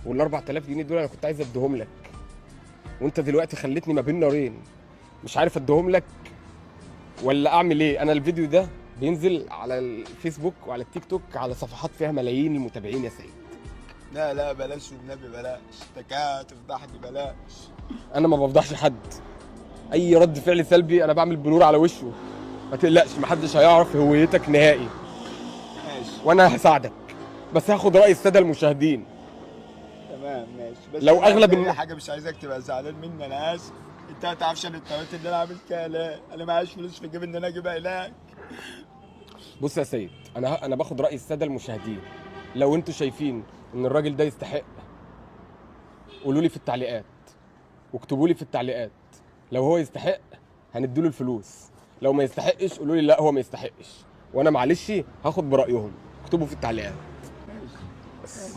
وال 4000 جنيه دول انا كنت عايز اديهم لك، وانت دلوقتي خليتني ما بين نارين، مش عارف اديهم لك ولا اعمل ايه. انا الفيديو ده بينزل على الفيسبوك وعلى التيك توك على صفحات فيها ملايين المتابعين يا سيد. لا لا بلاش والنبي بلاش، انت كده هتفضحني بلاش. انا ما بفضحش حد، اي رد فعل سلبي انا بعمل بلور على وشه، ما تقلقش محدش هيعرف هويتك نهائي، ماشي وانا هساعدك، بس هاخد راي الساده المشاهدين. تمام ماشي، بس لو أنا أغلب اي حاجه مش عايزك تبقى زعلان مني، انا اسف. انت ما تعرفش انا التوقيت اللي انا عامل كده ليه، انا معيش فلوس في جيبي ان انا اجيبها هناك. بص يا سيد، انا باخد راي الساده المشاهدين، لو انتوا شايفين ان الراجل ده يستحق قولوا لي في التعليقات، واكتبوا لي في التعليقات، لو هو يستحق هنديله الفلوس، لو ما يستحقش قولوا لي لا هو ما يستحقش، وانا معلش هاخد برايهم، اكتبوا في التعليقات. ماشي بس